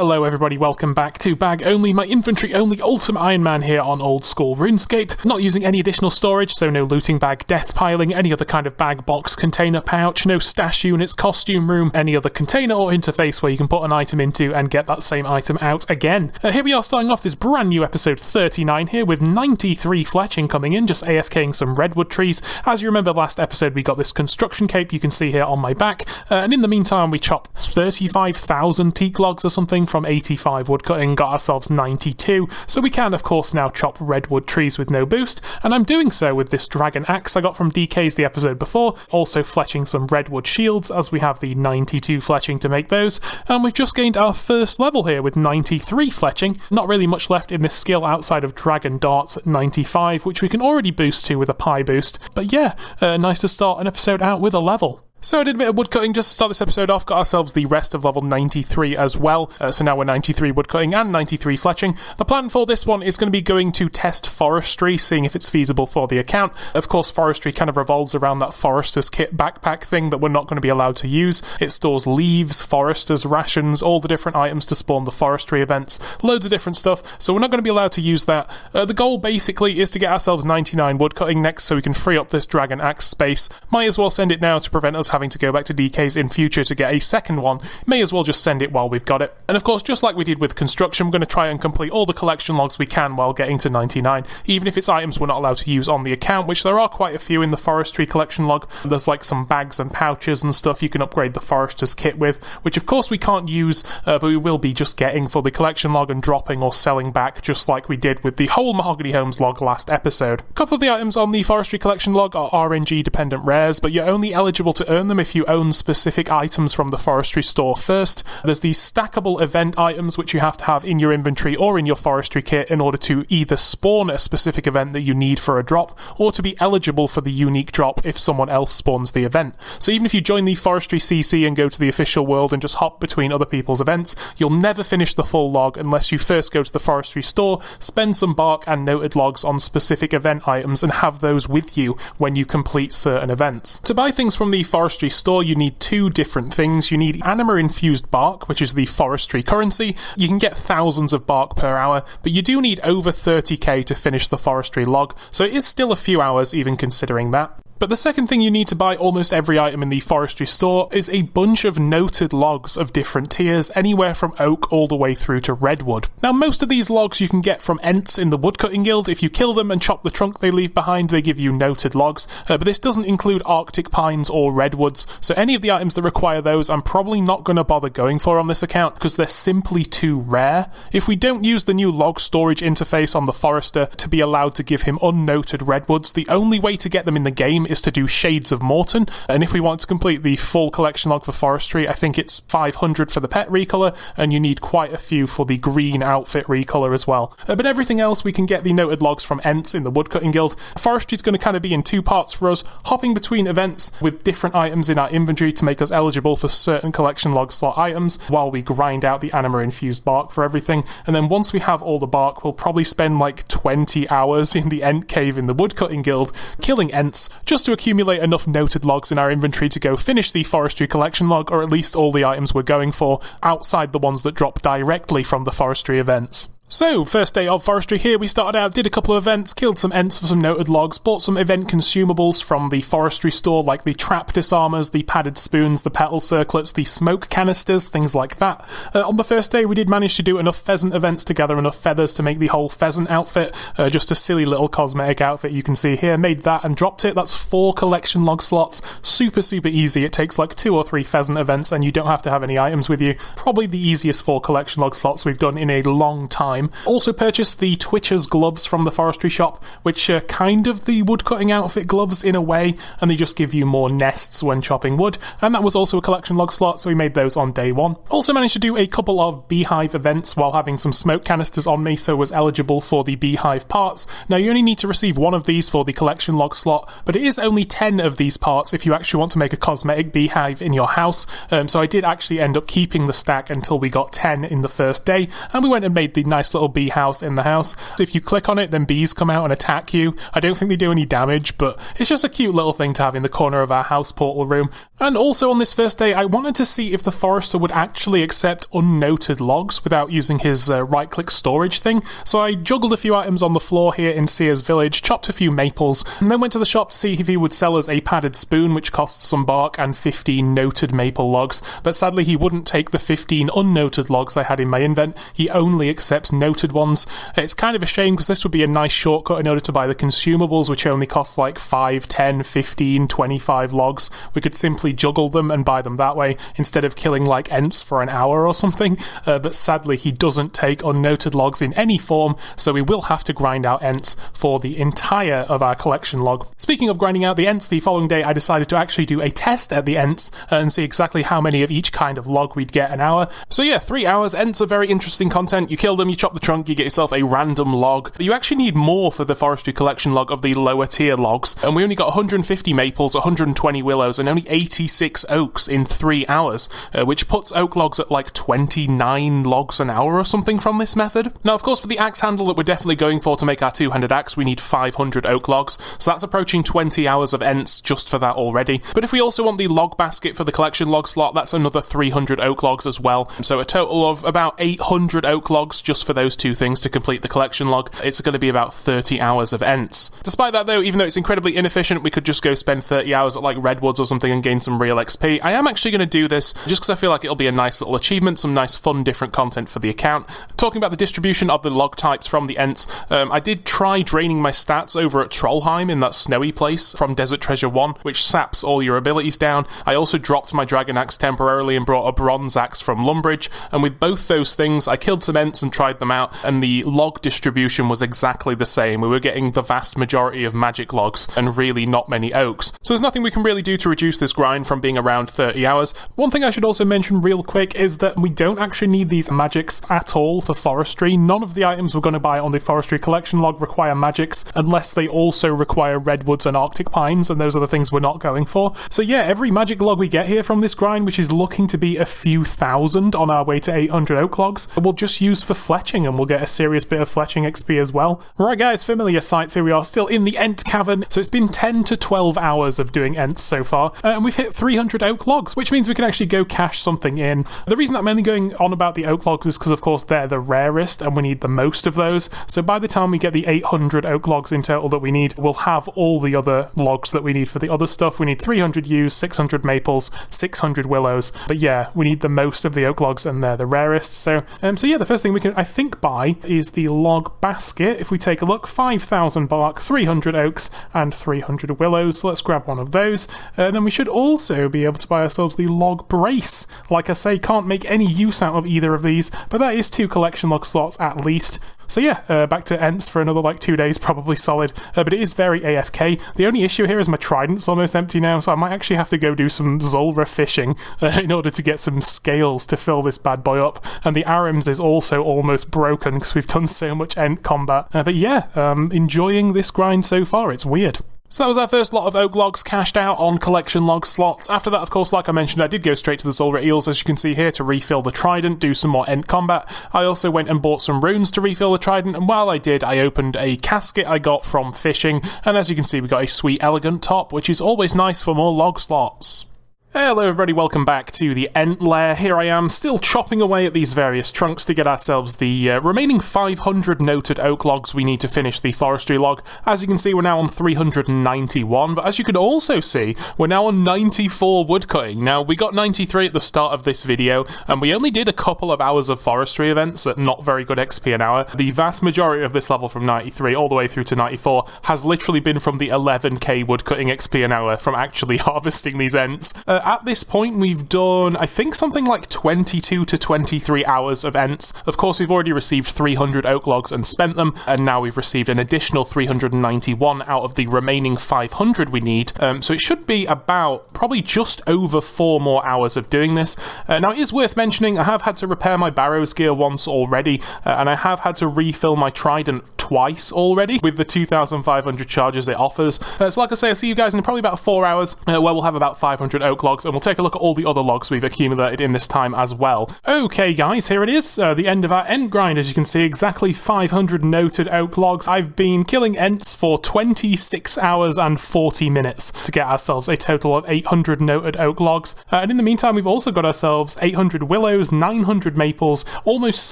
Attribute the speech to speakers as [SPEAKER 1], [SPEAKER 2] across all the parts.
[SPEAKER 1] Hello everybody, welcome back to Bag Only, my inventory only Ultimate Iron Man here on Oldschool Runescape. Not using any additional storage, so no looting bag, death piling, any other kind of bag, box, container, pouch, no stash units, costume room, any other container or interface where you can put an item into and get that same item out again. Here we are starting off this brand new episode 39 here with 93 fletching coming in, just AFKing some redwood trees. As you remember last episode we got this construction cape you can see here on my back, and in the meantime we chopped 35,000 teak logs or something from 85 woodcutting, got ourselves 92, so we can of course now chop redwood trees with no boost, and I'm doing so with this dragon axe I got from DK's the episode before, also fletching some redwood shields as we have the 92 fletching to make those, and we've just gained our first level here with 93 fletching. Not really much left in this skill outside of dragon darts at 95, which we can already boost to with a pie boost, but yeah, nice to start an episode out with a level. So I did a bit of woodcutting just to start this episode off, got ourselves the rest of level 93 as well, so now we're 93 woodcutting and 93 fletching. The plan for this one is going to be going to test forestry, seeing if it's feasible for the account. Of course forestry kind of revolves around that forester's kit backpack thing that we're not going to be allowed to use. It stores leaves, forester's rations, all the different items to spawn the forestry events, loads of different stuff, so we're not going to be allowed to use that. The goal basically is to get ourselves 99 woodcutting next so we can free up this dragon axe space. Might as well send it now to prevent us having to go back to DK's in future to get a second one. May as well just send it while we've got it. And of course, just like we did with construction, we're going to try and complete all the collection logs we can while getting to 99, even if it's items we're not allowed to use on the account, which there are quite a few in the forestry collection log. There's like some bags and pouches and stuff you can upgrade the forester's kit with, which of course we can't use, but we will be just getting for the collection log and dropping or selling back, just like we did with the whole Mahogany Homes log last episode. A couple of the items on the forestry collection log are RNG dependent rares, but you're only eligible to earn them if you own specific items from the forestry store first. There's these stackable event items which you have to have in your inventory or in your forestry kit in order to either spawn a specific event that you need for a drop, or to be eligible for the unique drop if someone else spawns the event. So even if you join the forestry CC and go to the official world and just hop between other people's events, you'll never finish the full log unless you first go to the forestry store, spend some bark and noted logs on specific event items and have those with you when you complete certain events. To buy things from the forestry store you need two different things. You need anima infused bark, which is the forestry currency. You can get thousands of bark per hour, but you do need over 30k to finish the forestry log, so it is still a few hours even considering that. But the second thing you need to buy almost every item in the forestry store is a bunch of noted logs of different tiers, anywhere from oak all the way through to redwood. Now most of these logs you can get from Ents in the woodcutting guild. If you kill them and chop the trunk they leave behind, they give you noted logs, but this doesn't include arctic pines or redwoods, so any of the items that require those I'm probably not going to bother going for on this account because they're simply too rare. If we don't use the new log storage interface on the forester to be allowed to give him unnoted redwoods, the only way to get them in the game is to do Shades of Morton, and if we want to complete the full collection log for forestry, I think it's 500 for the pet recolor, and you need quite a few for the green outfit recolor as well. But everything else we can get the noted logs from Ents in the woodcutting guild. Forestry is going to kind of be in two parts for us, hopping between events with different items in our inventory to make us eligible for certain collection log slot items while we grind out the anima infused bark for everything, and then once we have all the bark we'll probably spend like 20 hours in the Ent cave in the woodcutting guild killing Ents just to accumulate enough noted logs in our inventory to go finish the forestry collection log, or at least all the items we're going for, outside the ones that drop directly from the forestry events. So, first day of forestry here, we started out, did a couple of events, killed some Ents for some noted logs, bought some event consumables from the forestry store like the trap disarmers, the padded spoons, the petal circlets, the smoke canisters, things like that. On the first day we did manage to do enough pheasant events to gather enough feathers to make the whole pheasant outfit, just a silly little cosmetic outfit you can see here, made that and dropped it. That's 4 collection log slots, super easy. It takes like 2 or 3 pheasant events and you don't have to have any items with you. Probably the easiest 4 collection log slots we've done in a long time. Also purchased the Twitcher's gloves from the forestry shop, which are kind of the woodcutting outfit gloves in a way, and they just give you more nests when chopping wood, and that was also a collection log slot, so we made those on day 1. Also managed to do a couple of beehive events while having some smoke canisters on me, so was eligible for the beehive parts. Now you only need to receive 1 of these for the collection log slot, but it is only 10 of these parts if you actually want to make a cosmetic beehive in your house, so I did actually end up keeping the stack until we got 10 in the first day, and we went and made the nice nice little bee house in the house. If you click on it, then bees come out and attack you. I don't think they do any damage, but it's just a cute little thing to have in the corner of our house portal room. And also on this first day, I wanted to see if the forester would actually accept unnoted logs without using his right-click storage thing. So I juggled a few items on the floor here in Sears Village, chopped a few maples, and then went to the shop to see if he would sell us a padded spoon, which costs some bark, and 15 noted maple logs. But sadly, he wouldn't take the 15 unnoted logs I had in my invent. He only accepts noted ones. It's kind of a shame because this would be a nice shortcut in order to buy the consumables, which only cost like 5, 10, 15, 25 logs. We could simply juggle them and buy them that way instead of killing like Ents for an hour or something. But sadly, he doesn't take unnoted logs in any form, so we will have to grind out Ents for the entire of our collection log. Speaking of grinding out the Ents, the following day I decided to actually do a test at the Ents and see exactly how many of each kind of log we'd get an hour. So yeah, 3 hours. Ents are very interesting content. You kill them, you chop the trunk, you get yourself a random log. But you actually need more for the forestry collection log of the lower tier logs, and we only got 150 maples, 120 willows, and only 86 oaks in 3 hours, which puts oak logs at like 29 logs an hour or something from this method. Now, of course, for the axe handle that we're definitely going for to make our two-handed axe, we need 500 oak logs, so that's approaching 20 hours of Ents just for that already. But if we also want the log basket for the collection log slot, that's another 300 oak logs as well. So a total of about 800 oak logs just for those two things to complete the collection log. It's going to be about 30 hours of Ents. Despite that though, even though it's incredibly inefficient, we could just go spend 30 hours at like Redwoods or something and gain some real XP. I am actually going to do this just because I feel like it'll be a nice little achievement, some nice fun different content for the account. Talking about the distribution of the log types from the Ents, I did try draining my stats over at Trollheim in that snowy place from Desert Treasure 1, which saps all your abilities down. I also dropped my Dragon Axe temporarily and brought a Bronze Axe from Lumbridge, and with both those things, I killed some Ents and tried them out, and the log distribution was exactly the same. We were getting the vast majority of magic logs and really not many oaks. So there's nothing we can really do to reduce this grind from being around 30 hours. One thing I should also mention real quick is that we don't actually need these magics at all for forestry. None of the items we're going to buy on the forestry collection log require magics unless they also require redwoods and arctic pines, and those are the things we're not going for. So yeah, every magic log we get here from this grind, which is looking to be a few thousand on our way to 800 oak logs, we'll just use for fletching, and we'll get a serious bit of fletching XP as well. Right guys, familiar sights, here we are still in the Ent cavern. So it's been 10 to 12 hours of doing Ents so far, and we've hit 300 oak logs, which means we can actually go cash something in. The reason I'm only going on about the oak logs is because of course they're the rarest and we need the most of those. So by the time we get the 800 oak logs in total that we need, we'll have all the other logs that we need for the other stuff. We need 300 yews, 600 maples, 600 willows, but yeah, we need the most of the oak logs and they're the rarest. So yeah, the first thing we can, I think, buy is the log basket. If we take a look, 5,000 bark, 300 oaks, and 300 willows. So let's grab one of those. Then we should also be able to buy ourselves the log brace. Like I say, can't make any use out of either of these, but that is 2 collection log slots at least. So yeah, back to Ents for another like 2 days, probably solid, but it is very AFK. The only issue here is my trident's almost empty now, so I might actually have to go do some Zulrah fishing in order to get some scales to fill this bad boy up, and the Arims is also almost broken because we've done so much Ent combat. But yeah, enjoying this grind so far, it's weird. So that was our first lot of oak logs cashed out on collection log slots. After that, of course, like I mentioned, I did go straight to the Zulrah Eels, as you can see here, to refill the trident, do some more Ent combat. I also went and bought some runes to refill the trident, and while I did, I opened a casket I got from fishing, and as you can see, we got a sweet elegant top, which is always nice for more log slots. Hello everybody, welcome back to the Ent lair. Here I am, still chopping away at these various trunks to get ourselves the remaining 500 noted oak logs we need to finish the forestry log. As you can see, we're now on 391, but as you can also see, we're now on 94 woodcutting. Now, we got 93 at the start of this video, and we only did a couple of hours of forestry events at not very good XP an hour. The vast majority of this level from 93 all the way through to 94 has literally been from the 11k woodcutting XP an hour from actually harvesting these Ents. At this point, we've done, I think, something like 22 to 23 hours of Ents. Of course, we've already received 300 oak logs and spent them, and now we've received an additional 391 out of the remaining 500 we need. So it should be about probably just over 4 more hours of doing this. Now, it is worth mentioning, I have had to repair my Barrows gear once already, and I have had to refill my trident twice already with the 2,500 charges it offers. So like I say, I'll see you guys in probably about 4 hours where we'll have about 500 oak logs, and we'll take a look at all the other logs we've accumulated in this time as well. Okay guys, here it is, the end of our Ent grind. As you can see, exactly 500 noted oak logs. I've been killing Ents for 26 hours and 40 minutes to get ourselves a total of 800 noted oak logs. And in the meantime, we've also got ourselves 800 willows, 900 maples, almost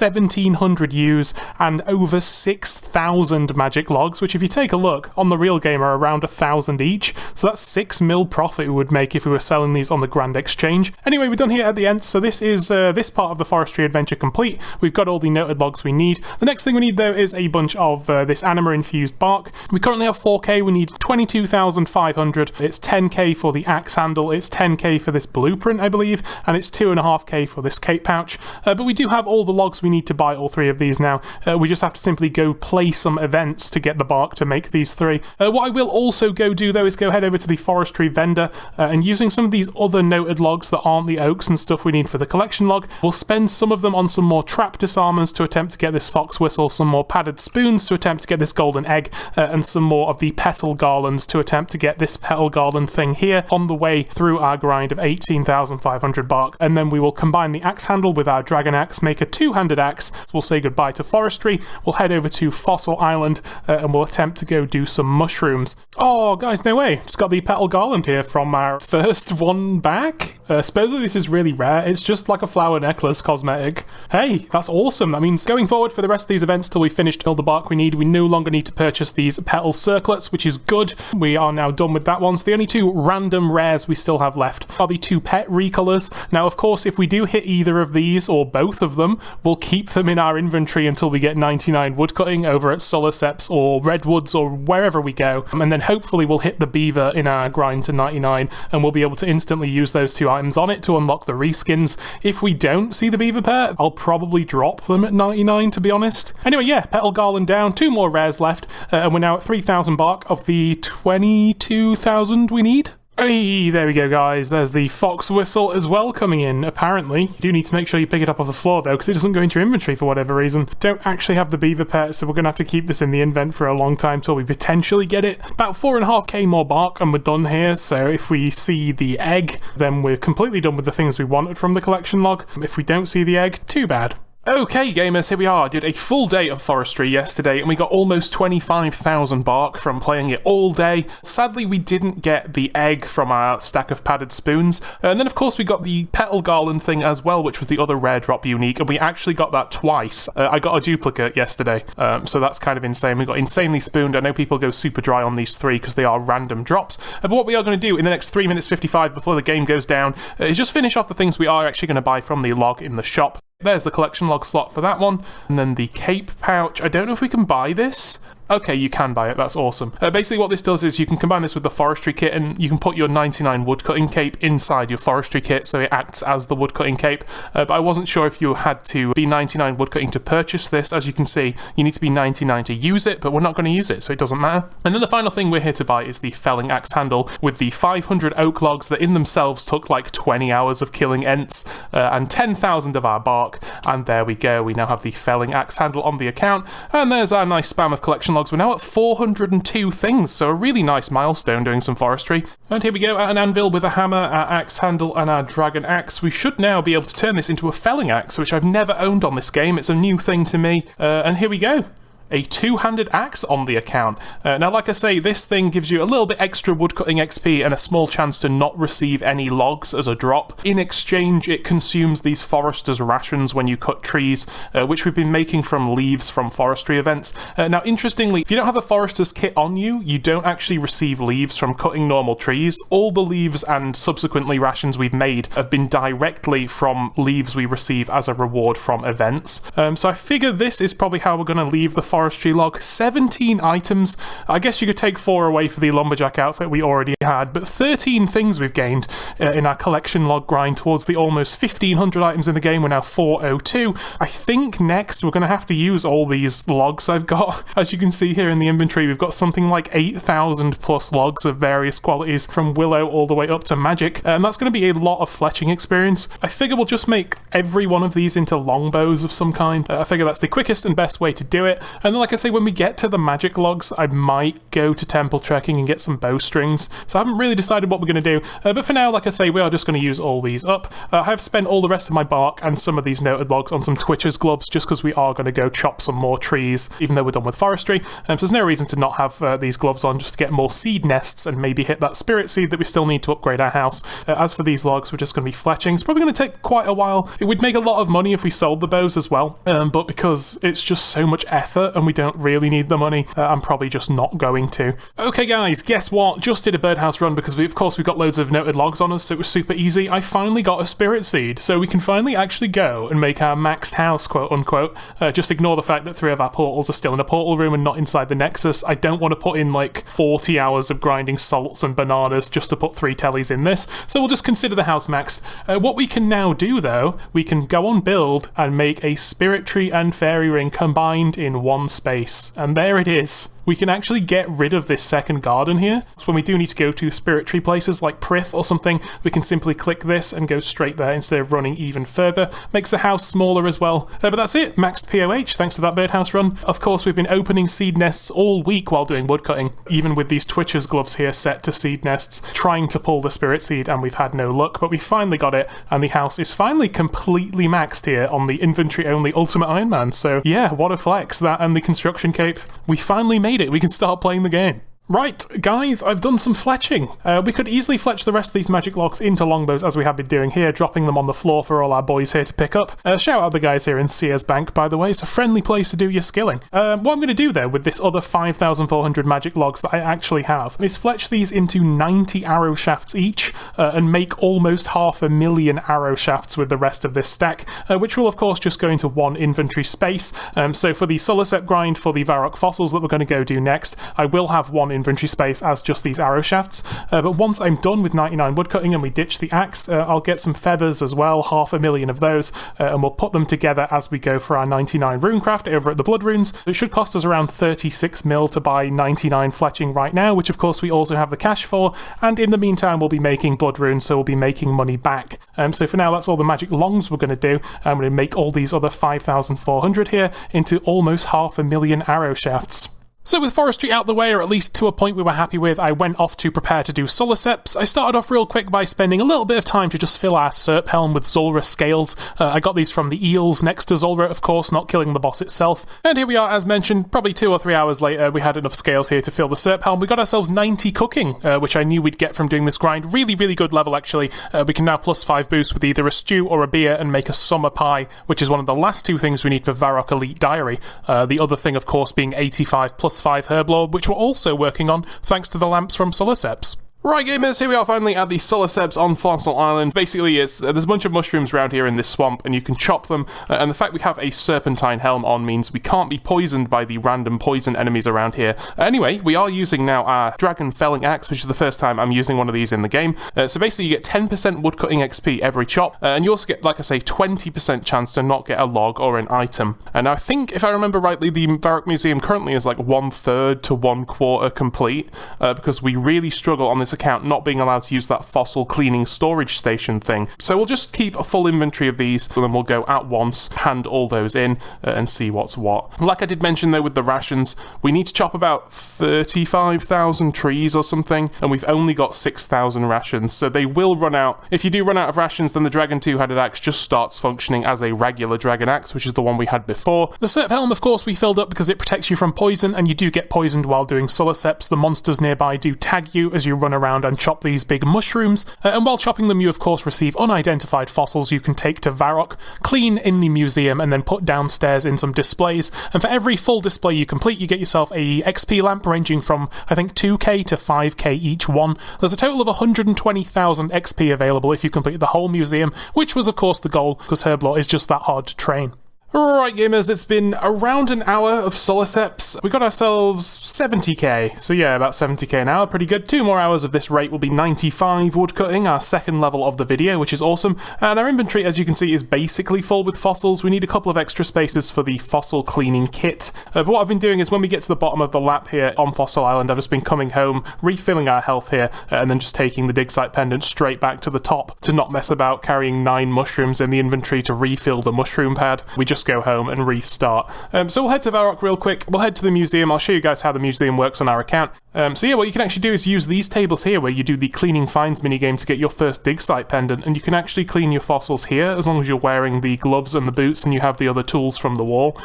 [SPEAKER 1] 1,700 yews, and over 6,000 magic logs, which if you take a look, on the real game are around 1,000 each. So that's 6 mil profit we would make if we were selling these on the Grand Exchange. Anyway, we're done here at the end, so this is this part of the forestry adventure complete. We've got all the noted logs we need. The next thing we need though is a bunch of this anima infused bark. We currently have 4k, we need 22,500. It's 10k for the axe handle, it's 10k for this blueprint I believe, and it's 2.5k for this cape pouch. But we do have all the logs we need to buy all 3 of these now. We just have to simply go play some events to get the bark to make these 3. What I will also go do though is go head over to the forestry vendor and using some of these other noted logs that aren't the oaks and stuff we need for the collection log, we'll spend some of them on some more trap disarmers to attempt to get this fox whistle, some more padded spoons to attempt to get this golden egg, and some more of the petal garlands to attempt to get this petal garland thing here on the way through our grind of 18,500 bark. And then we will combine the axe handle with our dragon axe, make a 2-handed axe. So we'll say goodbye to forestry, we'll head over to Fossil Island, and we'll attempt to go do some mushrooms. Oh guys, no way, just got the petal garland here from our first one back. Supposedly this is really rare, it's just like a flower necklace cosmetic. Hey, that's awesome. That means going forward for the rest of these events till we finished all the bark we need, we no longer need to purchase these petal circlets, which is good. We are now done with that one. So the only 2 random rares we still have left are the 2 pet recolors. Now of course if we do hit either of these or both of them, we'll keep them in our inventory until we get 99 woodcutting over at Solarceps or Redwoods or wherever we go, and then hopefully we'll hit the beaver in our grind to 99 and we'll be able to instantly use those 2 items on it to unlock the reskins. If we don't see the beaver pet, I'll probably drop them at 99 to be honest. Anyway, yeah, petal garland down, 2 more rares left, and we're now at 3,000 bark of the 22,000 we need. Hey, there we go guys, there's the fox whistle as well coming in, apparently. You do need to make sure you pick it up off the floor though, because it doesn't go into your inventory for whatever reason. Don't actually have the beaver pet, so we're going to have to keep this in the invent for a long time till we potentially get it. About 4.5k more bark and we're done here, so if we see the egg, then we're completely done with the things we wanted from the collection log. If we don't see the egg, too bad. Okay gamers, here we are. I did a full day of forestry yesterday and we got almost 25,000 bark from playing it all day. Sadly we didn't get the egg from our stack of padded spoons, and then of course we got the petal garland thing as well, which was the other rare drop unique, and we actually got that twice. I got a duplicate yesterday, so that's kind of insane. We got insanely spooned. I know people go super dry on these 3 because they are random drops, but what we are going to do in the next 3 minutes 55 before the game goes down is just finish off the things we are actually going to buy from the log in the shop. There's the collection log slot for that one, and then the cape pouch. I don't know if we can buy this. Okay, you can buy it, that's awesome. Basically what this does is you can combine this with the forestry kit and you can put your 99 woodcutting cape inside your forestry kit, so it acts as the woodcutting cape. But I wasn't sure if you had to be 99 woodcutting to purchase this. As you can see, you need to be 99 to use it, but we're not going to use it, so it doesn't matter. And then the final thing we're here to buy is the felling axe handle with the 500 oak logs that in themselves took like 20 hours of killing Ents and 10,000 of our bark. And there we go, we now have the felling axe handle on the account, and there's our nice spam of collection logs. We're now at 402 things, so a really nice milestone doing some forestry. And here we go, at an anvil with a hammer, our axe handle and our dragon axe. We should now be able to turn this into a felling axe, which I've never owned on this game. It's a new thing to me, and here we go. A 2-handed axe on the account. Now, like I say, this thing gives you a little bit extra woodcutting XP and a small chance to not receive any logs as a drop. In exchange, it consumes these foresters' rations when you cut trees, which we've been making from leaves from forestry events. Now, interestingly, if you don't have a forester's kit on you, you don't actually receive leaves from cutting normal trees. All the leaves and subsequently rations we've made have been directly from leaves we receive as a reward from events. So I figure this is probably how we're going to leave the forestry log. 17 items. I guess you could take 4 away for the lumberjack outfit we already had, but 13 things we've gained in our collection log grind towards the almost 1,500 items in the game. We're now 402. I think next we're going to have to use all these logs I've got. As you can see here in the inventory, we've got something like 8,000 plus logs of various qualities from willow all the way up to magic, and that's going to be a lot of fletching experience. I figure we'll just make every one of these into longbows of some kind. I figure that's the quickest and best way to do it. And then, like I say, when we get to the magic logs, I might go to temple trekking and get some bowstrings. So I haven't really decided what we're going to do. But for now, like I say, we are just going to use all these up. I have spent all the rest of my bark and some of these noted logs on some Twitcher's gloves, just because we are going to go chop some more trees, even though we're done with forestry. So there's no reason to not have these gloves on, just to get more seed nests and maybe hit that spirit seed that we still need to upgrade our house. As for these logs, we're just going to be fletching. It's probably going to take quite a while. It would make a lot of money if we sold the bows as well, but because it's just so much effort and we don't really need the money, I'm probably just not going to. Okay guys, guess what? Just did a birdhouse run because of course we've got loads of noted logs on us, so it was super easy. I finally got a spirit seed, so we can finally actually go and make our maxed house, quote unquote. Just ignore the fact that 3 of our portals are still in a portal room and not inside the nexus. I don't want to put in like 40 hours of grinding salts and bananas just to put 3 tellies in this, so we'll just consider the house maxed. What we can now do though, we can go on build and make a spirit tree and fairy ring combined in one space, and there it is. We can actually get rid of this second garden here. So when we do need to go to spirit tree places like Prith or something, we can simply click this and go straight there instead of running even further. Makes the house smaller as well. But that's it, maxed POH thanks to that birdhouse run. Of course, we've been opening seed nests all week while doing woodcutting, even with these Twitcher's gloves here set to seed nests, trying to pull the spirit seed, and we've had no luck, but we finally got it, and the house is finally completely maxed here on the inventory only Ultimate Iron Man. So yeah, what a flex, that and the construction cape. We finally made it. We can start playing the game. Right, guys, I've done some fletching. We could easily fletch the rest of these magic logs into longbows as we have been doing here, dropping them on the floor for all our boys here to pick up. Shout out the guys here in Sears Bank, by the way. It's a friendly place to do your skilling. What I'm going to do, though, with this other 5,400 magic logs that I actually have, is fletch these into 90 arrow shafts each, and make almost 500,000 arrow shafts with the rest of this stack, which will, of course, just go into one inventory space. So for the Solicep grind for the Varrock fossils that we're going to go do next, I will have one inventory space as just these arrow shafts, but once I'm done with 99 woodcutting and we ditch the axe, I'll get some feathers as well, 500,000 of those, and we'll put them together as we go for our 99 runecraft over at the Blood Runes. It should cost us around 36 mil to buy 99 fletching right now, which of course we also have the cash for, and in the meantime we'll be making Blood Runes, so we'll be making money back. So for now that's all the magic longs we're going to do. I'm going to make all these other 5,400 here into almost 500,000 arrow shafts. So with forestry out the way, or at least to a point we were happy with, I went off to prepare to do Soliceps. I started off real quick by spending a little bit of time to just fill our Serp Helm with Zulrah scales. I got these from the eels next to Zulrah, of course, not killing the boss itself. And here we are, as mentioned, probably 2 or 3 hours later, we had enough scales here to fill the Serp Helm. We got ourselves 90 cooking, which I knew we'd get from doing this grind. Really, really good level, actually. We can now +5 boost with either a stew or a beer and make a summer pie, which is one of the last 2 things we need for Varrock Elite Diary. The other thing, of course, being 85 +5 Herblord, which we're also working on thanks to the lamps from Soliceps. Right gamers, here we are finally at the Soliceps on Fossil Island. Basically, there's a bunch of mushrooms around here in this swamp, and you can chop them, and the fact we have a serpentine helm on means we can't be poisoned by the random poison enemies around here. Anyway, we are using now our dragon felling axe, which is the first time I'm using one of these in the game. So basically you get 10% woodcutting XP every chop, and you also get, like I say, 20% chance to not get a log or an item. And I think, if I remember rightly, the Varrock Museum currently is like 1/3 to 1/4 complete, because we really struggle on this account not being allowed to use that fossil cleaning storage station thing. So we'll just keep a full inventory of these, and then we'll go at once, hand all those in, and see what's what. Like I did mention though with the rations, we need to chop about 35,000 trees or something, and we've only got 6,000 rations, so they will run out. If you do run out of rations, then the Dragon 2-handed axe just starts functioning as a regular dragon axe, which is the one we had before. The Serp Helm, of course, we filled up because it protects you from poison, and you do get poisoned while doing Soliceps. The monsters nearby do tag you as you run around and chop these big mushrooms, and while chopping them you of course receive unidentified fossils you can take to Varrock, clean in the museum, and then put downstairs in some displays, and for every full display you complete you get yourself a XP lamp ranging from I think 2k to 5k each one. There's a total of 120,000 XP available if you complete the whole museum, which was of course the goal because Herblot is just that hard to train. Right gamers, it's been around an hour of Soliceps. We got ourselves 70k, so yeah, about 70k an hour, pretty good. 2 more hours of this rate will be 95 woodcutting, our second level of the video, which is awesome. And our inventory, as you can see, is basically full with fossils. We need a couple of extra spaces for the fossil cleaning kit. But what I've been doing is when we get to the bottom of the lap here on Fossil Island, I've just been coming home, refilling our health here, and then just taking the dig site pendant straight back to the top to not mess about carrying 9 mushrooms in the inventory to refill the mushroom pad. We just just go home and restart. So we'll head to Varrock real quick, we'll head to the museum, I'll show you guys how the museum works on our account. So yeah, what you can actually do is use these tables here where you do the cleaning finds minigame to get your first dig site pendant, and you can actually clean your fossils here as long as you're wearing the gloves and the boots and you have the other tools from the wall.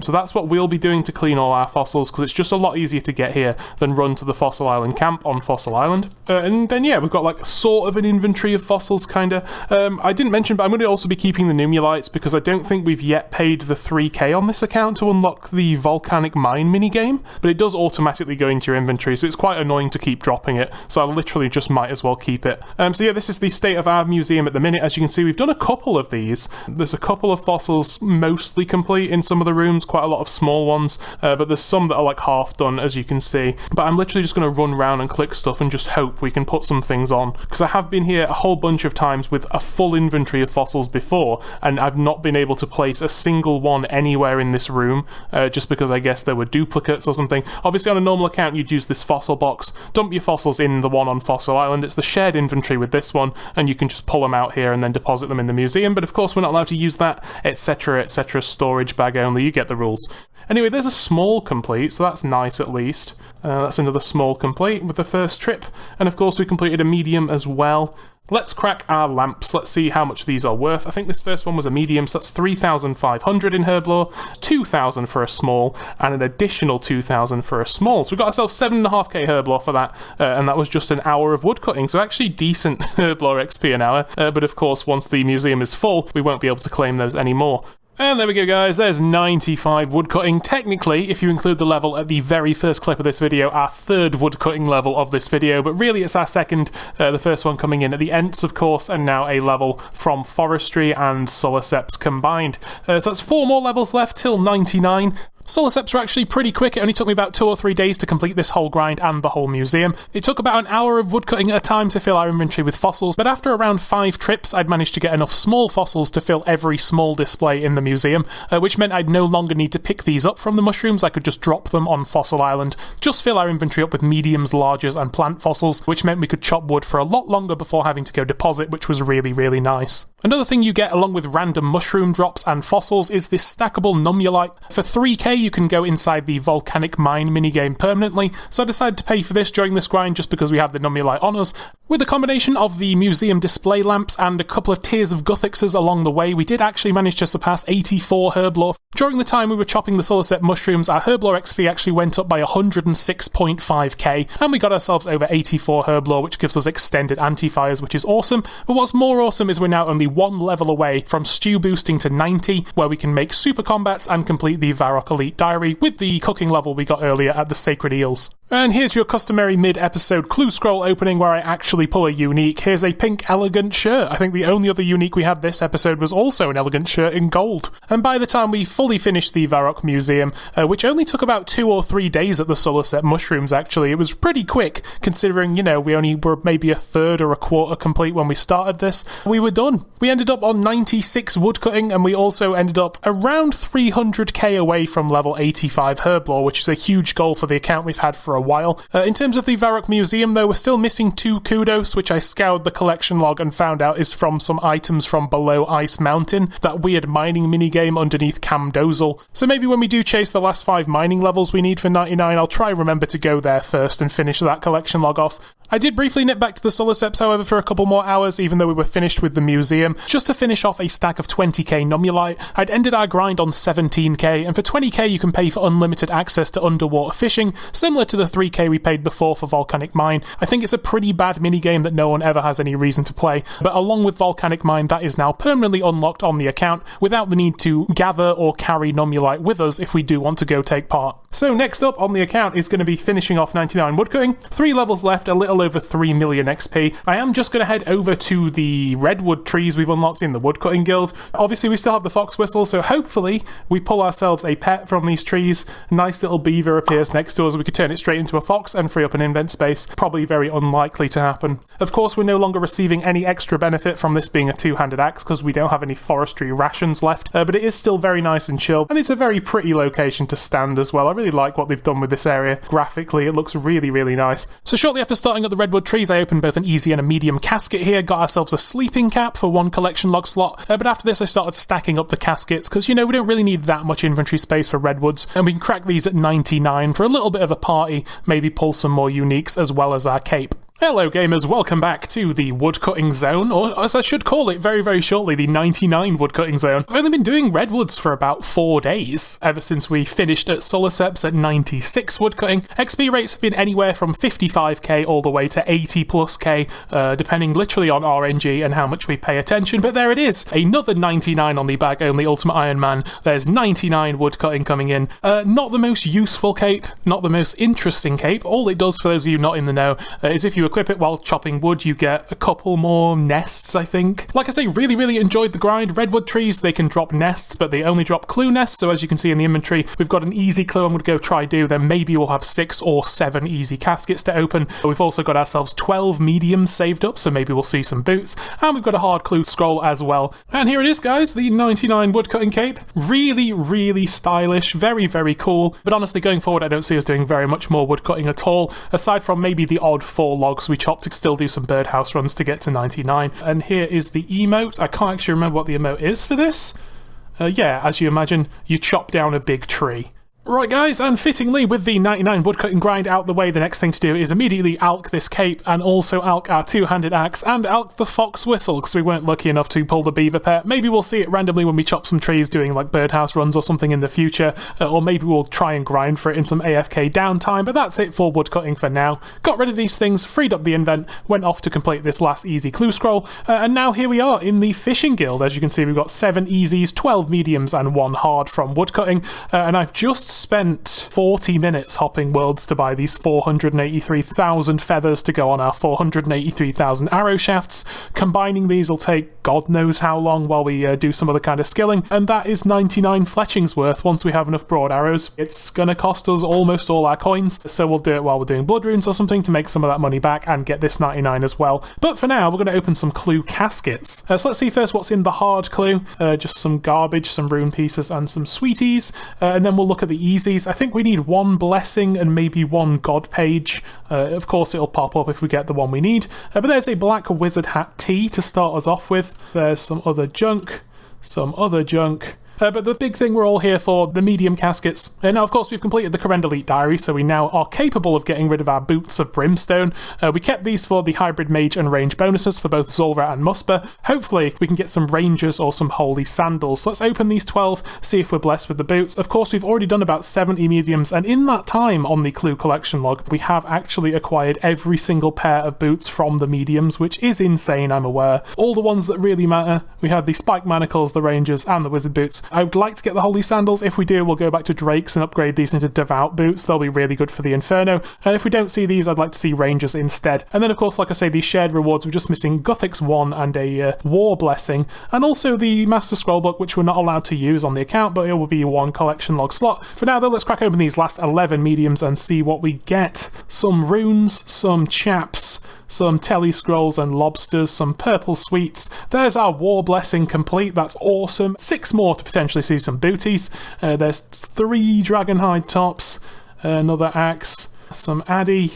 [SPEAKER 1] So that's what we'll be doing to clean all our fossils, because it's just a lot easier to get here than run to the Fossil Island camp on Fossil Island. And then yeah, we've got like sort of an inventory of fossils, kinda. I didn't mention, but I'm going to also be keeping the Nummulites because I don't think we've yet paid the 3k on this account to unlock the Volcanic Mine minigame, but it does automatically go into your inventory, so it's quite annoying to keep dropping it, so I literally just might as well keep it. So yeah, this is the state of our museum at the minute. As you can see, we've done a couple of these. There's a couple of fossils mostly complete in some of the rooms, quite a lot of small ones, but there's some that are like half done, as you can see. But I'm literally just going to run around and click stuff and just hope we can put some things on, because I have been here a whole bunch of times with a full inventory of fossils before, and I've not been able to place a single one anywhere in this room, just because I guess there were duplicates or something. Obviously on a normal account you'd use this fossil box, dump your fossils in the one on Fossil Island. It's the shared inventory with this one, and you can just pull them out here and then deposit them in the museum, but of course we're not allowed to use that, etc, etc, storage bag only, you get the rules. Anyway, there's a small complete, so that's nice at least. That's another small complete with the first trip, and of course we completed a medium as well. Let's crack our lamps, let's see how much these are worth. I think this first one was a medium, so that's 3,500 in Herblore, 2,000 for a small, and an additional 2,000 for a small. So we got ourselves 7.5k Herblore for that, and that was just an hour of woodcutting, so actually decent Herblore XP an hour, but of course once the museum is full, we won't be able to claim those anymore. And there we go guys, there's 95 woodcutting. Technically, if you include the level at the very first clip of this video, our third woodcutting level of this video, but really it's our second, the first one coming in at the Ents of course, and now a level from Forestry and Soliceps combined. So that's 4 more levels left till 99. Soliceps were actually pretty quick. It only took me about 2 or 3 days to complete this whole grind and the whole museum. It took about an hour of woodcutting at a time to fill our inventory with fossils, but after around 5 trips I'd managed to get enough small fossils to fill every small display in the museum, which meant I'd no longer need to pick these up from the mushrooms. I could just drop them on Fossil Island, just fill our inventory up with mediums, larges and plant fossils, which meant we could chop wood for a lot longer before having to go deposit, which was really, really nice. Another thing you get along with random mushroom drops and fossils is this stackable Nummulite. For 3k you can go inside the Volcanic Mine minigame permanently, so I decided to pay for this during this grind just because we have the Nummulite on us. With a combination of the museum display lamps and a couple of tiers of Guthixes along the way, we did actually manage to surpass 84 Herblore. During the time we were chopping the Solicep mushrooms, our Herblore XP actually went up by 106.5k, and we got ourselves over 84 Herblore, which gives us extended anti-fires, which is awesome. But what's more awesome is we're now only 1 level away from stew boosting to 90, where we can make super combats and complete the Varrock Elite Diary with the cooking level we got earlier at the Sacred Eels. And here's your customary mid-episode clue scroll opening where I actually pull a unique. Here's a pink elegant shirt. I think the only other unique we had this episode was also an elegant shirt in gold. And by the time we fully finished the Varrock Museum, which only took about 2 or 3 days at the Solicep mushrooms actually, it was pretty quick considering, you know, we only were maybe a third or a quarter complete when we started this. We were done. We ended up on 96 woodcutting, and we also ended up around 300k away from level 85 Herblore, which is a huge goal for the account we've had for a while. In terms of the Varrock Museum though, we're still missing 2 kudos, which I scoured the collection log and found out is from some items from below Ice Mountain, that weird mining minigame underneath Camdozel. So maybe when we do chase the last 5 mining levels we need for 99, I'll try remember to go there first and finish that collection log off. I did briefly nip back to the Soliceps however for a couple more hours, even though we were finished with the museum, just to finish off a stack of 20k Nummulite. I'd ended our grind on 17k, and for 20k you can pay for unlimited access to underwater fishing, similar to the 3k we paid before for Volcanic Mine. I think it's a pretty bad minigame that no one ever has any reason to play, but along with Volcanic Mine that is now permanently unlocked on the account without the need to gather or carry Nummulite with us if we do want to go take part. So next up on the account is going to be finishing off 99 woodcutting. 3 levels left, a little over 3 million XP. I am just going to head over to the redwood trees we've unlocked in the woodcutting guild. Obviously we still have the fox whistle, so hopefully we pull ourselves a pet from these trees. A nice little beaver appears next to us, we could turn it straight into a fox and free up an invent space. Probably very unlikely to happen. Of course we're no longer receiving any extra benefit from this being a 2-handed axe because we don't have any forestry rations left, but it is still very nice and chill, and it's a very pretty location to stand as well. I really like what they've done with this area. Graphically it looks really, really nice. So shortly after starting up the redwood trees, I opened both an easy and a medium casket here, got ourselves a sleeping cap for 1 collection log slot, but after this I started stacking up the caskets, because, you know, we don't really need that much inventory space for redwoods, and we can crack these at 99 for a little bit of a party, maybe pull some more uniques as well as our cape. Hello gamers, welcome back to the woodcutting zone, or as I should call it very, very shortly, the 99 woodcutting zone. I've only been doing redwoods for about 4 days, ever since we finished at Solarceps at 96 woodcutting. XP rates have been anywhere from 55k all the way to 80 plus k, depending literally on RNG and how much we pay attention, but there it is, another 99 on the bag only Ultimate Iron Man. There's 99 woodcutting coming in. Not the most useful cape, not the most interesting cape. All it does, for those of you not in the know, is if you equip it while chopping wood, you get a couple more nests, I think. Like I say, really, really enjoyed the grind. Redwood trees, they can drop nests, but they only drop clue nests, so as you can see in the inventory, we've got an easy clue I'm going to go try do, then maybe we'll have 6 or 7 easy caskets to open. We've also got ourselves 12 mediums saved up, so maybe we'll see some boots, and we've got a hard clue scroll as well. And here it is, guys, the 99 woodcutting cape. Really, really stylish, very, very cool, but honestly, going forward, I don't see us doing very much more woodcutting at all, aside from maybe the odd 4 logs we chopped to still do some birdhouse runs to get to 99. And here is the emote. I can't actually remember what the emote is for this. Yeah, as you imagine, you chop down a big tree. Right guys, and fittingly with the 99 woodcutting grind out the way, the next thing to do is immediately alch this cape and also alch our two-handed axe and alch the fox whistle, because we weren't lucky enough to pull the beaver pet. Maybe we'll see it randomly when we chop some trees doing like birdhouse runs or something in the future, or maybe we'll try and grind for it in some AFK downtime, but that's it for woodcutting for now. Got rid of these things, freed up the invent, went off to complete this last easy clue scroll, and now here we are in the fishing guild. As you can see, we've got 7 easies, 12 mediums and 1 hard from woodcutting, and I've just spent 40 minutes hopping worlds to buy these 483,000 feathers to go on our 483,000 arrow shafts. Combining these will take God knows how long while we do some other kind of skilling, and that is 99 fletchings worth once we have enough broad arrows. It's gonna cost us almost all our coins, so we'll do it while we're doing blood runes or something to make some of that money back and get this 99 as well. But for now, we're going to open some clue caskets. So let's see first what's in the hard clue. Just some garbage, some rune pieces and some sweeties, and then we'll look at the easies. I think we need 1 blessing and maybe 1 god page. Of course it'll pop up if we get the one we need, but there's a black wizard hat tee to start us off with. There's some other junk, but the big thing we're all here for, the medium caskets. Now, of course, we've completed the Corrend Elite Diary, so we now are capable of getting rid of our Boots of Brimstone. We kept these for the Hybrid Mage and Range bonuses for both Zulra and Musper. Hopefully, we can get some Rangers or some Holy Sandals. Let's open these 12, see if we're blessed with the boots. Of course, we've already done about 70 mediums, and in that time on the Clue Collection log, we have actually acquired every single pair of boots from the mediums, which is insane, I'm aware. All the ones that really matter. We had the Spike Manacles, the Rangers, and the Wizard Boots. I would like to get the Holy Sandals. If we do, we'll go back to Drake's and upgrade these into Devout Boots. They'll be really good for the Inferno. And if we don't see these, I'd like to see Rangers instead. And then, of course, like I say, these shared rewards, we're just missing Guthix 1 and a War Blessing, and also the Master Scrollbook, which we're not allowed to use on the account, but it will be 1 collection log slot. For now, though, let's crack open these last 11 mediums and see what we get. Some runes, some chaps, some telly scrolls and lobsters, some purple sweets. There's our War Blessing complete. That's awesome. 6 more to potentially see some booties. There's 3 Dragonhide tops, another axe, some addy,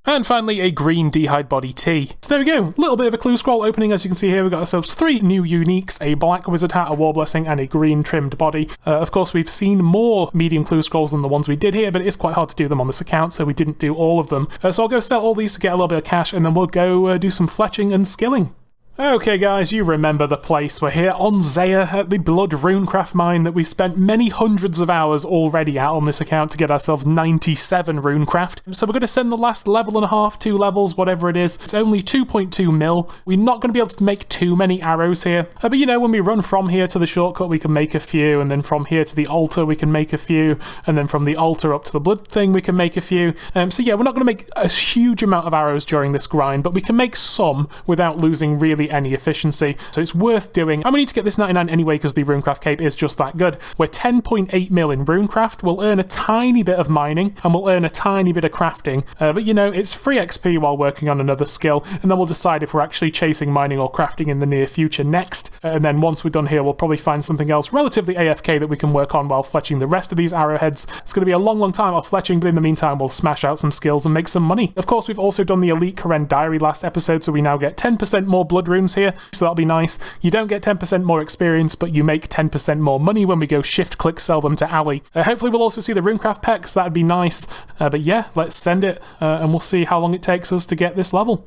[SPEAKER 1] and finally a green D'hide body tee. So there we go, a little bit of a clue scroll opening. As you can see here, we've got ourselves 3 new uniques, a black wizard hat, a war blessing, and a green trimmed body. Of course, we've seen more medium clue scrolls than the ones we did here, but it is quite hard to do them on this account, so we didn't do all of them. So I'll go sell all these to get a little bit of cash, and then we'll go do some fletching and skilling. Okay guys, you remember the place. We're here on Zaya at the Blood Runecraft mine that we spent many hundreds of hours already at on this account to get ourselves 97 Runecraft. So we're going to send the last level and a half, 2 levels, whatever it is. It's only 2.2 mil. We're not going to be able to make too many arrows here. But you know, when we run from here to the shortcut, we can make a few, and then from here to the altar, we can make a few, and then from the altar up to the blood thing, we can make a few. So yeah, we're not going to make a huge amount of arrows during this grind, but we can make some without losing really hardly any efficiency, so it's worth doing. And we need to get this 99 anyway because the Runecraft Cape is just that good. We're 10.8 mil in Runecraft, we'll earn a tiny bit of mining, and we'll earn a tiny bit of crafting, but you know, it's free XP while working on another skill, and then we'll decide if we're actually chasing mining or crafting in the near future next, and then once we're done here, we'll probably find something else relatively AFK that we can work on while fletching the rest of these arrowheads. It's going to be a long time of fletching, but in the meantime, we'll smash out some skills and make some money. Of course, we've also done the Elite Karen Diary last episode, so we now get 10% more blood runes here, so that'll be nice. You don't get 10% more experience, but you make 10% more money when we go shift-click sell them to Ali. Hopefully we'll also see the Runecraft Peck, so that'd be nice. But yeah, let's send it, and we'll see how long it takes us to get this level.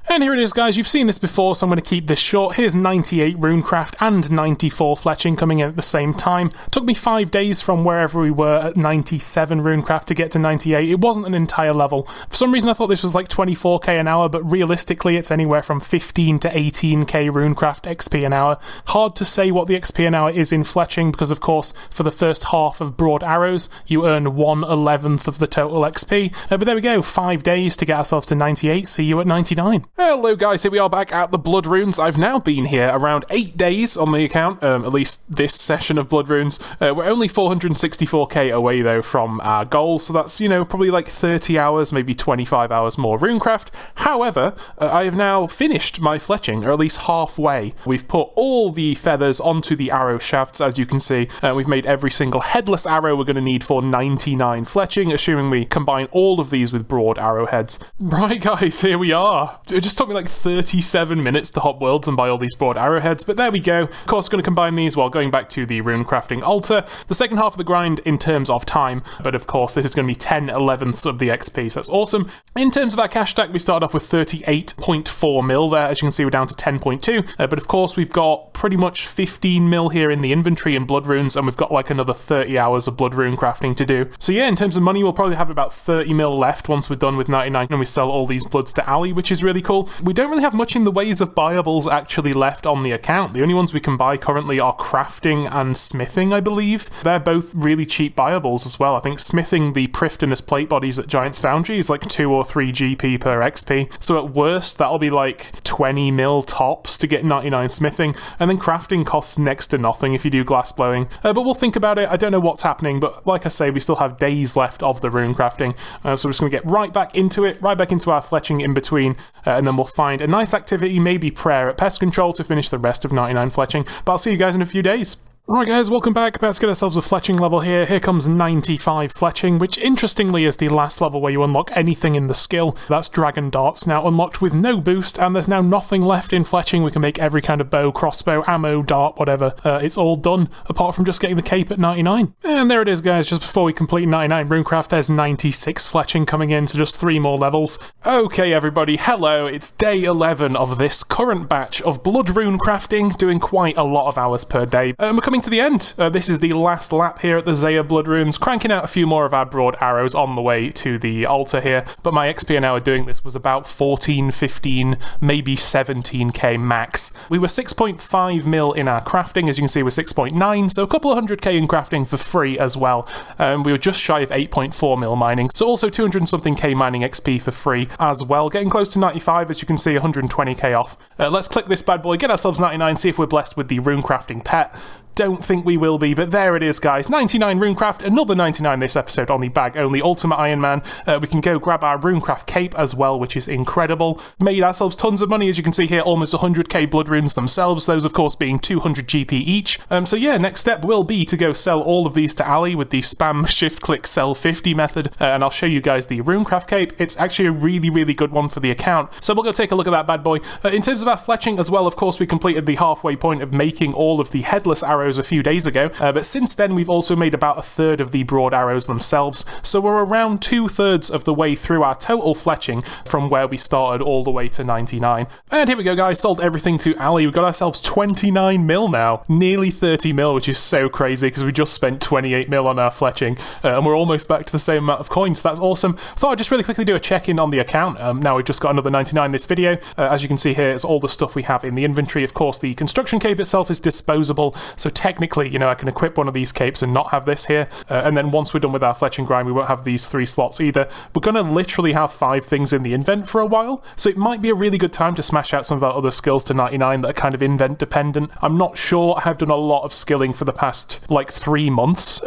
[SPEAKER 1] And here it is, guys. You've seen this before, so I'm going to keep this short. Here's 98 Runecraft and 94 Fletching coming in at the same time. It took me 5 days from wherever we were at 97 Runecraft to get to 98. It wasn't an entire level. For some reason I thought this was like 24k an hour, but realistically it's anywhere from 15 to 18k Runecraft XP an hour. Hard to say what the XP an hour is in Fletching, because of course for the first half of Broad Arrows you earn 1/11th of the total XP. But there we go, 5 days to get ourselves to 98. See you at 99.
[SPEAKER 2] Hello guys, here we are back at the Blood Runes. I've now been here around 8 days on the account, at least this session of Blood Runes. We're only 464k away though from our goal, so that's, you know, probably like 30 hours, maybe 25 hours more Runecraft. However, I have now finished my fletching, or at least halfway. We've put all the feathers onto the arrow shafts, as you can see. We've made every single headless arrow we're going to need for 99 fletching, assuming we combine all of these with broad arrowheads. Right guys, here we are. It just took me like 37 minutes to hop worlds and buy all these broad arrowheads, but there we go. Of course, going to combine these while going back to the rune crafting altar. The second half of the grind in terms of time, but of course this is going to be 10/11ths of the XP, so that's awesome. In terms of our cash stack, we started off with 38.4 mil there. As you can see, we're down to 10.2, but of course we've got pretty much 15 mil here in the inventory in blood runes, and we've got like another 30 hours of blood rune crafting to do. So yeah, in terms of money, we'll probably have about 30 mil left once we're done with 99 and we sell all these bloods to Ali, which is really cool. We don't really have much in the ways of buyables actually left on the account. The only ones we can buy currently are crafting and smithing, I believe. They're both really cheap buyables as well. I think smithing the Prifdinous plate bodies at Giant's Foundry is like 2 or 3 GP per XP. So at worst, that'll be like 20 mil tops to get 99 smithing. And then crafting costs next to nothing if you do glass blowing. But we'll think about it. I don't know what's happening, but like I say, we still have days left of the rune crafting. So we're just going to get right back into it, right back into our fletching in between, and then we'll find a nice activity, maybe prayer at pest control to finish the rest of 99 fletching. But I'll see you guys in a few days. Right guys, welcome back. About to get ourselves a fletching level here. Here comes 95 fletching, which interestingly is the last level where you unlock anything in the skill. That's Dragon Darts, now unlocked with no boost, and there's now nothing left in fletching. We can make every kind of bow, crossbow, ammo, dart, whatever. It's all done, apart from just getting the cape at 99. And there it is guys, just before we complete 99 Runecraft, there's 96 fletching coming in, so just 3 more levels. Okay everybody, hello, it's day 11 of this current batch of blood rune crafting, doing quite a lot of hours per day. We're coming to the end. This is the last lap here at the Zaya Blood Runes, cranking out a few more of our broad arrows on the way to the altar here, but my XP an hour doing this was about 14, 15, maybe 17k max. We were 6.5 mil in our crafting, as you can see we're 6.9, so a couple of 100k in crafting for free as well. We were just shy of 8.4 mil mining, so also 200 and something k mining XP for free as well, getting close to 95, as you can see, 120k off. Let's click this bad boy, get ourselves 99, see if we're blessed with the rune crafting pet. Don't think we will be, but there it is guys, 99 Runecraft, another 99 this episode on the bag-only Ultimate Iron Man. We can go grab our Runecraft cape as well, which is incredible. Made ourselves tons of money, as you can see here, almost 100k blood runes themselves, those of course being 200 GP each. So yeah, next step will be to go sell all of these to Ali with the spam shift-click sell 50 method, and I'll show you guys the Runecraft cape. It's actually a really, really good one for the account, so we'll go take a look at that bad boy. In terms of our fletching as well, of course, we completed the halfway point of making all of the headless arrows a few days ago, but since then we've also made about a third of the broad arrows themselves, so we're around 2/3 of the way through our total fletching from where we started all the way to 99. And here we go guys, sold everything to Ali. We've got ourselves 29 mil now, nearly 30 mil, which is so crazy because we just spent 28 mil on our fletching, and we're almost back to the same amount of coins. That's awesome. Thought I'd just really quickly do a check-in on the account. Now we've just got another 99 this video. As you can see here, it's all the stuff we have in the inventory. Of course, the construction cape itself is disposable, so technically, you know, I can equip one of these capes and not have this here. And then once we're done with our Fletch and grind, we won't have these 3 slots either. We're going to literally have 5 things in the invent for a while, so it might be a really good time to smash out some of our other skills to 99 that are kind of invent dependent. I'm not sure. I have done a lot of skilling for the past like 3 months,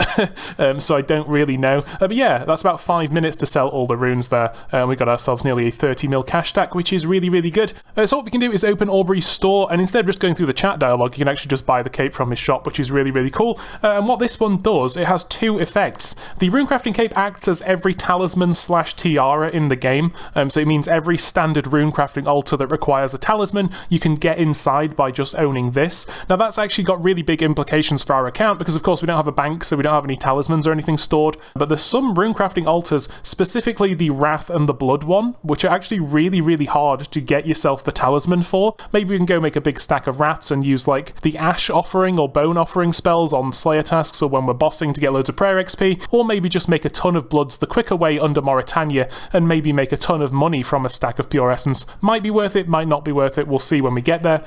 [SPEAKER 2] so I don't really know. But yeah, that's about 5 minutes to sell all the runes there. We got ourselves nearly a 30 mil cash stack, which is really, really good. So what we can do is open Aubrey's store, and instead of just going through the chat dialogue, you can actually just buy the cape from his shop, which is really, really cool. And what this one does, it has 2 effects. The runecrafting cape acts as every talisman / tiara in the game, so it means every standard runecrafting altar that requires a talisman, you can get inside by just owning this. Now that's actually got really big implications for our account, because of course we don't have a bank, so we don't have any talismans or anything stored, but there's some runecrafting altars, specifically the Wrath and the Blood one, which are actually really, really hard to get yourself the talisman for. Maybe we can go make a big stack of Wraths and use like the Ash offering or Bone offering spells on Slayer tasks or when we're bossing to get loads of prayer XP, or maybe just make a ton of Bloods the quicker way under Mauritania and maybe make a ton of money from a stack of Pure Essence. Might be worth it, might not be worth it, we'll see when we get there.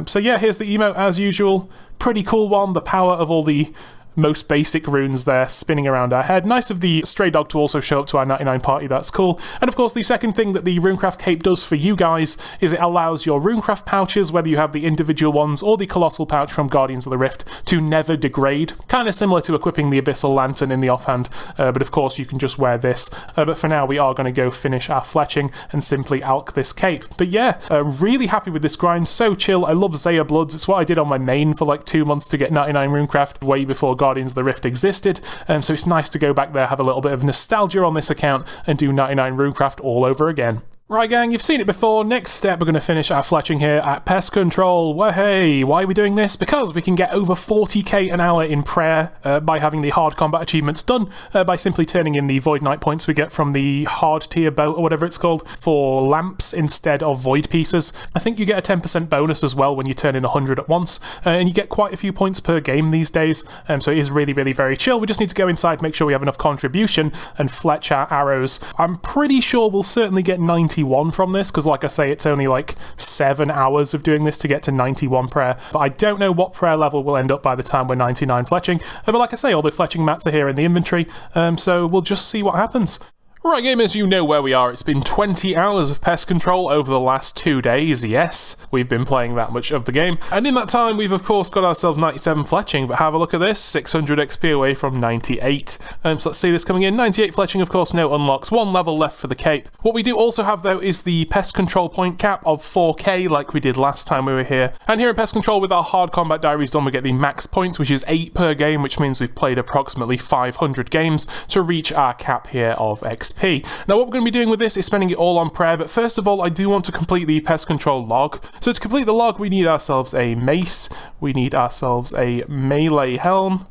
[SPEAKER 2] So yeah, here's the emote as usual. Pretty cool one, the power of all the most basic runes there spinning around our head. Nice of the stray dog to also show up to our 99 party, that's cool. And of course the second thing that the Runecraft cape does for you guys is it allows your Runecraft pouches, whether you have the individual ones or the colossal pouch from Guardians of the Rift, to never degrade. Kind of similar to equipping the Abyssal Lantern in the offhand, but of course you can just wear this. But for now we are going to go finish our fletching and simply alch this cape. But yeah, really happy with this grind, so chill. I love Zaya Bloods, it's what I did on my main for like 2 months to get 99 Runecraft way before Guardians of the Rift existed, so it's nice to go back there, have a little bit of nostalgia on this account, and do 99 Runecraft all over again. Right gang, you've seen it before. Next step, we're going to finish our fletching here at Pest Control. Well, hey, why are we doing this? Because we can get over 40k an hour in prayer by having the hard combat achievements done, by simply turning in the Void Knight points we get from the hard tier boat or whatever it's called for lamps instead of void pieces. I think you get a 10% bonus as well when you turn in 100 at once, and you get quite a few points per game these days, so it is really, really very chill. We just need to go inside, make sure we have enough contribution, and fletch our arrows. I'm pretty sure we'll certainly get 91 from this, because like I say, it's only like 7 hours of doing this to get to 91 prayer, but I don't know what prayer level we'll end up by the time we're 99 fletching, but like I say, all the fletching mats are here in the inventory, so we'll just see what happens. Right gamers, you know where we are. It's been 20 hours of Pest Control over the last 2 days, yes. We've been playing that much of the game. And in that time, we've of course got ourselves 97 fletching, but have a look at this, 600 XP away from 98. So let's see this coming in. 98 fletching, of course, no unlocks. 1 level left for the cape. What we do also have, though, is the Pest Control point cap of 4k, like we did last time we were here. And here in Pest Control, with our hard combat diaries done, we get the max points, which is 8 per game, which means we've played approximately 500 games to reach our cap here of XP. Now what we're going to be doing with this is spending it all on prayer, but first of all I do want to complete the Pest Control log. So to complete the log we need ourselves a mace, we need ourselves a melee helm,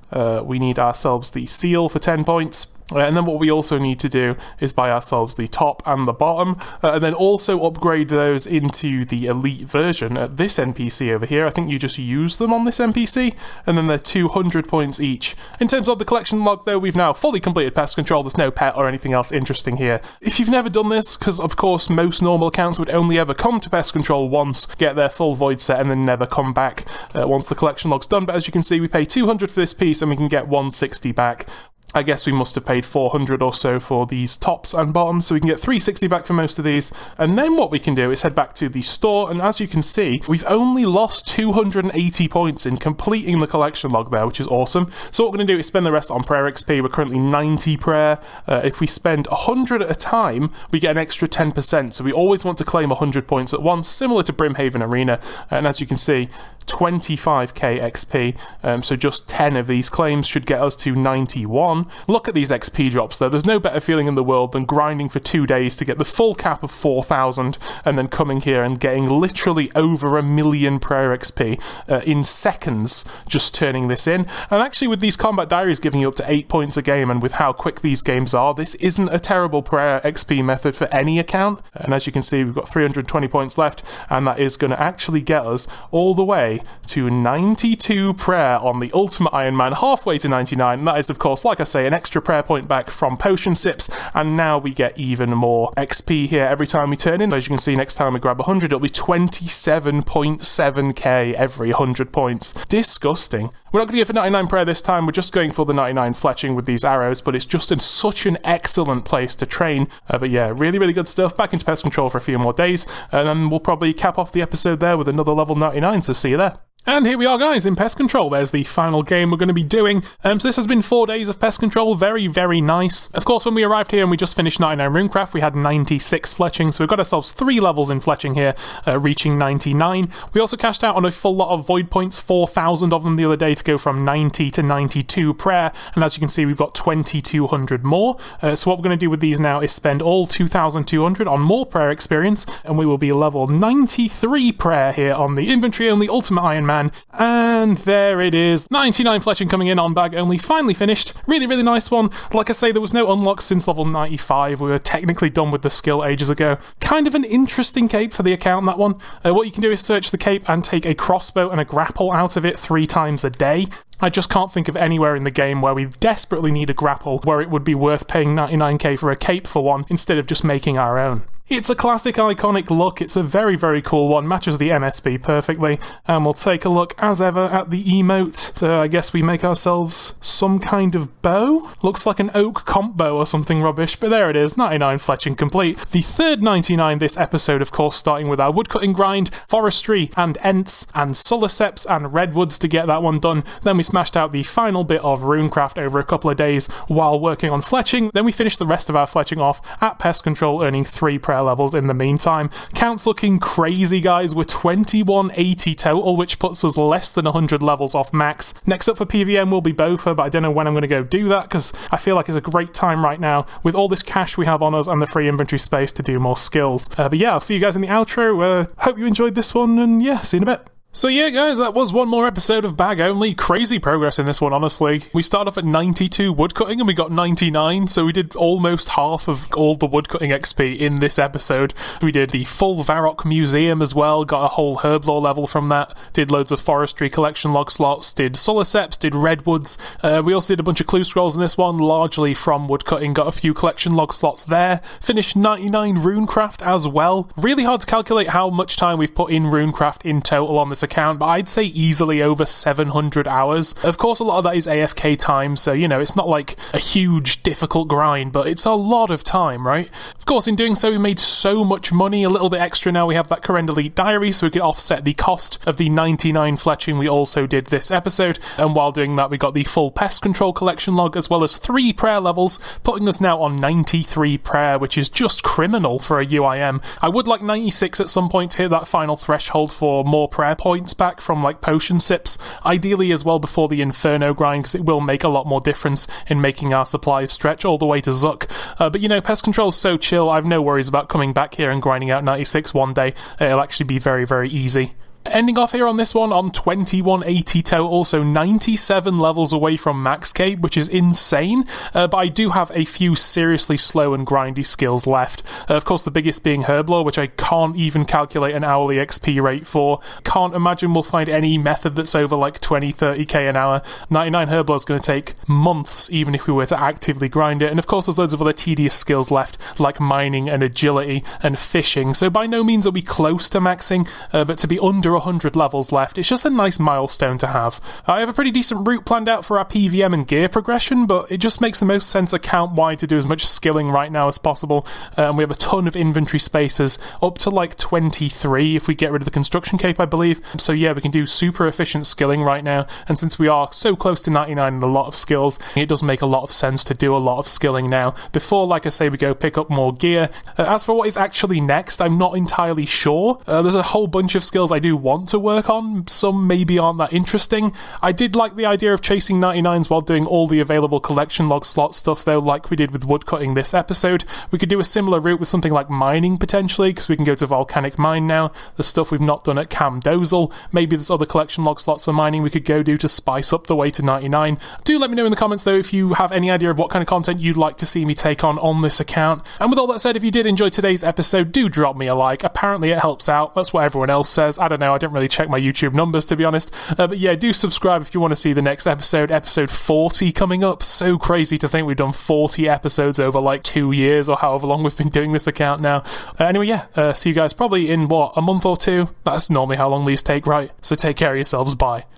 [SPEAKER 2] we need ourselves the seal for 10 points. And then what we also need to do is buy ourselves the top and the bottom, and then also upgrade those into the elite version at this NPC over here. I think you just use them on this NPC, and then they're 200 points each. In terms of the collection log though, we've now fully completed Pest Control. There's no pet or anything else interesting here. If you've never done this, because of course most normal accounts would only ever come to Pest Control once, get their full void set, and then never come back once the collection log's done, but as you can see we pay 200 for this piece and we can get 160 back. I guess we must have paid 400 or so for these tops and bottoms, so we can get 360 back for most of these. And then what we can do is head back to the store, and as you can see, we've only lost 280 points in completing the collection log there, which is awesome. So what we're going to do is spend the rest on prayer XP. We're currently 90 prayer. If we spend 100 at a time, we get an extra 10%, so we always want to claim 100 points at once, similar to Brimhaven Arena. And as you can see, 25k XP, so just 10 of these claims should get us to 91. Look at these XP drops though. There's no better feeling in the world than grinding for 2 days to get the full cap of 4,000 and then coming here and getting literally over 1 million prayer XP in seconds just turning this in. And actually with these combat diaries giving you up to 8 points a game, and with how quick these games are, this isn't a terrible prayer XP method for any account. And as you can see, we've got 320 points left, and that is going to actually get us all the way to 92 prayer on the Ultimate Iron Man, halfway to 99, and that is of course, like I said say, an extra prayer point back from potion sips, and now we get even more XP here every time we turn in. As you can see, next time we grab 100, it'll be 27.7k every 100 points. Disgusting. We're not going to go for 99 prayer this time, we're just going for the 99 fletching with these arrows, but it's just in such an excellent place to train. But yeah, really, really good stuff. Back into pest control for a few more days, and then we'll probably cap off the episode there with another level 99, so see you there. And here we are, guys, in Pest Control. There's the final game we're going to be doing. So this has been 4 days of Pest Control. Very, very nice. Of course, when we arrived here and we just finished 99 Runecraft, we had 96 fletching, so we've got ourselves 3 levels in fletching here, reaching 99. We also cashed out on a full lot of void points, 4,000 of them the other day, to go from 90 to 92 prayer, and as you can see, we've got 2,200 more. So what we're going to do with these now is spend all 2,200 on more prayer experience, and we will be level 93 prayer here on the inventory-only Ultimate Iron Man. And there it is, 99 fletching coming in on bag only, finally finished. Really, really nice one. Like I say, there was no unlocks since level 95. We were technically done with the skill ages ago. Kind of an interesting cape for the account, that one. What you can do is search the cape and take a crossbow and a grapple out of it 3 times a day. I just can't think of anywhere in the game where we desperately need a grapple where it would be worth paying 99k for a cape for one instead of just making our own. It's a classic iconic look, it's a very, very cool one, matches the MSB perfectly, and we'll take a look as ever at the emote. I guess we make ourselves some kind of bow? Looks like an oak comp bow or something rubbish, but there it is, 99 fletching complete. The third 99 this episode, of course, starting with our woodcutting grind, forestry and ents and suliceps and redwoods to get that one done. Then we smashed out the final bit of runecraft over a couple of days while working on fletching. Then we finished the rest of our fletching off at pest control, earning 3 prayer levels in the meantime. Count's looking crazy, guys. We're 2180 total, which puts us less than 100 levels off max. Next up for PVM will be Bofa, but I don't know when I'm going to go do that because I feel like it's a great time right now with all this cash we have on us and the free inventory space to do more skills. But yeah, I'll see you guys in the outro. Hope you enjoyed this one, and yeah, see you in a bit. So yeah, guys, that was one more episode of Bag Only. Crazy progress in this one, honestly. We started off at 92 woodcutting and we got 99, so we did almost half of all the woodcutting XP in this episode. We did the full Varrock Museum as well, got a whole herblore level from that, did loads of forestry collection log slots, did suliceps, did redwoods. We also did a bunch of clue scrolls in this one, largely from woodcutting, got a few collection log slots there, finished 99 runecraft as well. Really hard to calculate how much time we've put in runecraft in total on this account, but I'd say easily over 700 hours. Of course, a lot of that is AFK time, so, you know, it's not like a huge, difficult grind, but it's a lot of time, right? Of course, in doing so, we made so much money, a little bit extra now. We have that Current Elite Diary, so we could offset the cost of the 99 fletching we also did this episode, and while doing that, we got the full pest control collection log, as well as 3 prayer levels, putting us now on 93 prayer, which is just criminal for a UIM. I would like 96 at some point to hit that final threshold for more prayer points back from like potion sips, ideally as well before the Inferno grind, because it will make a lot more difference in making our supplies stretch all the way to Zuck. But you know, pest control is so chill, I've no worries about coming back here and grinding out 96 one day. It'll actually be very, very easy. Ending off here on this one on 2180 total, so 97 levels away from max cape, which is insane, but I do have a few seriously slow and grindy skills left. Of course, the biggest being herblore, which I can't even calculate an hourly XP rate for. Can't imagine we'll find any method that's over like 20-30k an hour. 99 herblore is going to take months, even if we were to actively grind it, and of course there's loads of other tedious skills left, like mining and agility and fishing, so by no means are we close to maxing, but to be under 100 levels left, it's just a nice milestone to have. I have a pretty decent route planned out for our PVM and gear progression, but it just makes the most sense account-wide to do as much skilling right now as possible, and we have a ton of inventory spaces, up to like 23 if we get rid of the construction cape, I believe. So yeah, we can do super efficient skilling right now, and since we are so close to 99 in a lot of skills, it does make a lot of sense to do a lot of skilling now, before, like I say, we go pick up more gear. As for what is actually next, I'm not entirely sure. There's a whole bunch of skills I do want to work on, some maybe aren't that interesting. I did like the idea of chasing 99s while doing all the available collection log slot stuff though, like we did with woodcutting this episode. We could do a similar route with something like mining potentially, because we can go to Volcanic Mine now, the stuff we've not done at Cam Dozel. Maybe there's other collection log slots for mining we could go do to spice up the way to 99. Do let me know in the comments though if you have any idea of what kind of content you'd like to see me take on this account. And with all that said, if you did enjoy today's episode, do drop me a like. Apparently it helps out, that's what everyone else says. I don't know,
[SPEAKER 1] I don't really check my YouTube numbers, to be honest. But yeah, do subscribe if you want to see the next episode. Episode 40 coming up. So crazy to think we've done 40 episodes over like 2 years or however long we've been doing this account now. Anyway, yeah, see you guys probably in, a month or two? That's normally how long these take, right? So take care of yourselves. Bye.